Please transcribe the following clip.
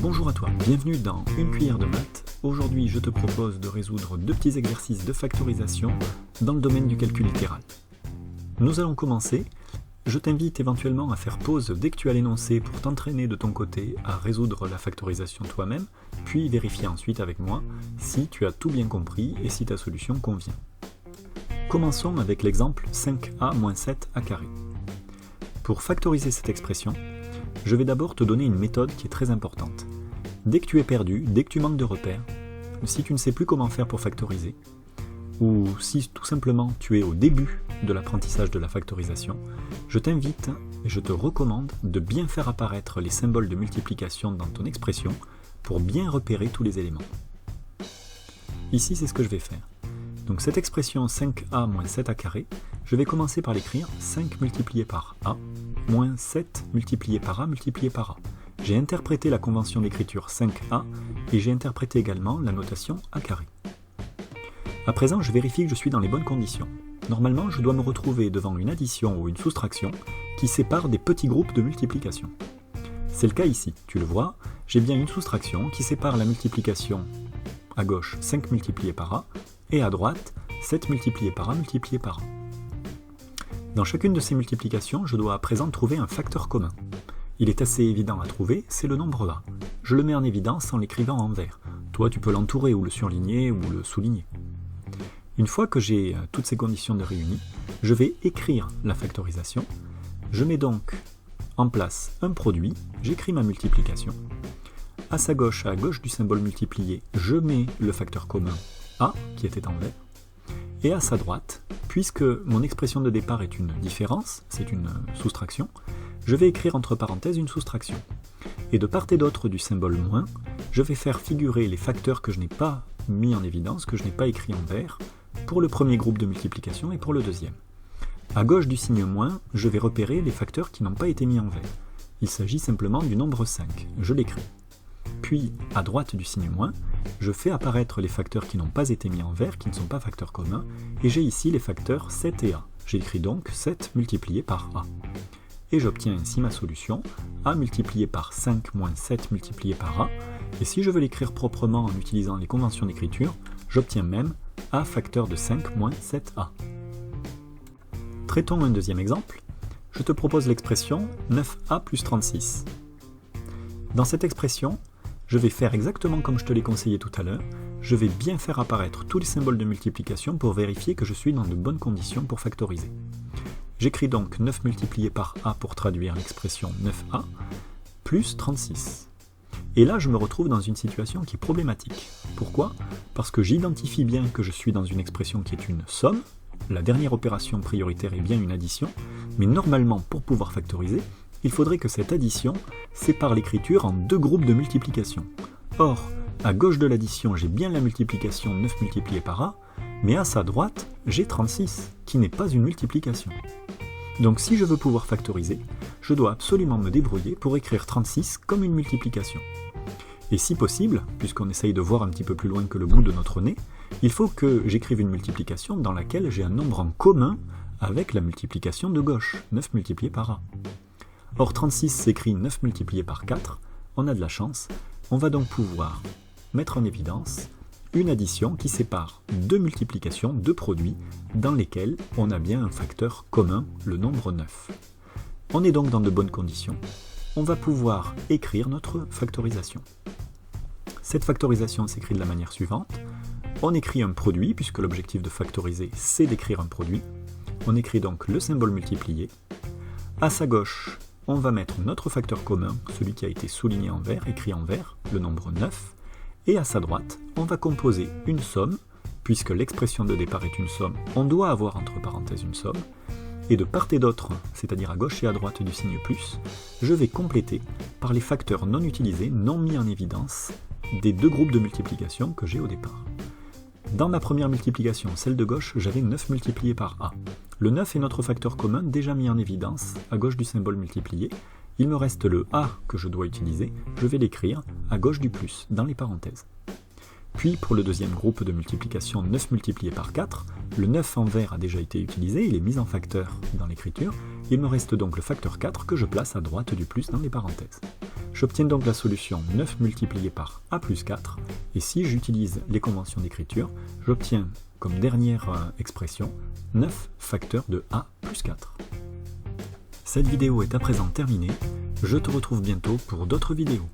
Bonjour à toi, bienvenue dans Une cuillère de maths. Aujourd'hui, je te propose de résoudre deux petits exercices de factorisation dans le domaine du calcul littéral. Nous allons commencer. Je t'invite éventuellement à faire pause dès que tu as l'énoncé pour t'entraîner de ton côté à résoudre la factorisation toi-même, puis vérifier ensuite avec moi si tu as tout bien compris et si ta solution convient. Commençons avec l'exemple 5a moins 7a carré. Pour factoriser cette expression, je vais d'abord te donner une méthode qui est très importante. Dès que tu es perdu, dès que tu manques de repères, si tu ne sais plus comment faire pour factoriser, ou si tout simplement tu es au début de l'apprentissage de la factorisation, je t'invite et je te recommande de bien faire apparaître les symboles de multiplication dans ton expression pour bien repérer tous les éléments. Ici, c'est ce que je vais faire. Donc cette expression 5a moins 7a carré, je vais commencer par l'écrire 5 multiplié par a, moins 7 multiplié par a multiplié par a. J'ai interprété la convention d'écriture 5a et j'ai interprété également la notation a carré. À présent, je vérifie que je suis dans les bonnes conditions. Normalement, je dois me retrouver devant une addition ou une soustraction qui sépare des petits groupes de multiplication. C'est le cas ici, tu le vois, j'ai bien une soustraction qui sépare la multiplication à gauche 5 multiplié par a et à droite 7 multiplié par a multiplié par a. Dans chacune de ces multiplications, je dois à présent trouver un facteur commun. Il est assez évident à trouver, c'est le nombre a. Je le mets en évidence en l'écrivant en vert. Toi, tu peux l'entourer ou le surligner ou le souligner. Une fois que j'ai toutes ces conditions de réunies, je vais écrire la factorisation. Je mets donc en place un produit, j'écris ma multiplication. À sa gauche, à gauche du symbole multiplié, je mets le facteur commun a, qui était en vert. Et à sa droite, puisque mon expression de départ est une différence, c'est une soustraction, je vais écrire entre parenthèses une soustraction. Et de part et d'autre du symbole moins, je vais faire figurer les facteurs que je n'ai pas mis en évidence, que je n'ai pas écrit en vert, pour le premier groupe de multiplication et pour le deuxième. À gauche du signe moins, je vais repérer les facteurs qui n'ont pas été mis en vert. Il s'agit simplement du nombre 5, je l'écris. Puis, à droite du signe moins, je fais apparaître les facteurs qui n'ont pas été mis en vert, qui ne sont pas facteurs communs, et j'ai ici les facteurs 7 et a. J'écris donc 7 multiplié par a. Et j'obtiens ainsi ma solution, a multiplié par 5 moins 7 multiplié par a, et si je veux l'écrire proprement en utilisant les conventions d'écriture, j'obtiens même a facteur de 5 moins 7a. Traitons un deuxième exemple. Je te propose l'expression 9a plus 36. Dans cette expression, je vais faire exactement comme je te l'ai conseillé tout à l'heure, je vais bien faire apparaître tous les symboles de multiplication pour vérifier que je suis dans de bonnes conditions pour factoriser. J'écris donc 9 multiplié par a pour traduire l'expression 9a, plus 36. Et là, je me retrouve dans une situation qui est problématique. Pourquoi ? Parce que j'identifie bien que je suis dans une expression qui est une somme, la dernière opération prioritaire est bien une addition, mais normalement, pour pouvoir factoriser, il faudrait que cette addition sépare l'écriture en deux groupes de multiplication. Or, à gauche de l'addition, j'ai bien la multiplication 9 multiplié par a, mais à sa droite, j'ai 36, qui n'est pas une multiplication. Donc si je veux pouvoir factoriser, je dois absolument me débrouiller pour écrire 36 comme une multiplication. Et si possible, puisqu'on essaye de voir un petit peu plus loin que le bout de notre nez, il faut que j'écrive une multiplication dans laquelle j'ai un nombre en commun avec la multiplication de gauche, 9 multiplié par a. Or 36 s'écrit 9 multiplié par 4, on a de la chance, on va donc pouvoir mettre en évidence une addition qui sépare deux multiplications, deux produits, dans lesquels on a bien un facteur commun, le nombre 9. On est donc dans de bonnes conditions, on va pouvoir écrire notre factorisation. Cette factorisation s'écrit de la manière suivante, on écrit un produit, puisque l'objectif de factoriser c'est d'écrire un produit, on écrit donc le symbole multiplié, à sa gauche, on va mettre notre facteur commun, celui qui a été souligné en vert, écrit en vert, le nombre 9, et à sa droite, on va composer une somme, puisque l'expression de départ est une somme, on doit avoir entre parenthèses une somme, et de part et d'autre, c'est-à-dire à gauche et à droite du signe plus, je vais compléter par les facteurs non utilisés, non mis en évidence, des deux groupes de multiplication que j'ai au départ. Dans ma première multiplication, celle de gauche, j'avais 9 multiplié par a. Le 9 est notre facteur commun déjà mis en évidence à gauche du symbole multiplié. Il me reste le a que je dois utiliser, je vais l'écrire à gauche du plus, dans les parenthèses. Puis pour le deuxième groupe de multiplication 9 multiplié par 4, le 9 en vert a déjà été utilisé, il est mis en facteur dans l'écriture, il me reste donc le facteur 4 que je place à droite du plus dans les parenthèses. J'obtiens donc la solution 9 multiplié par a plus 4, et si j'utilise les conventions d'écriture, j'obtiens comme dernière expression 9 facteurs de a plus 4. Cette vidéo est à présent terminée, je te retrouve bientôt pour d'autres vidéos.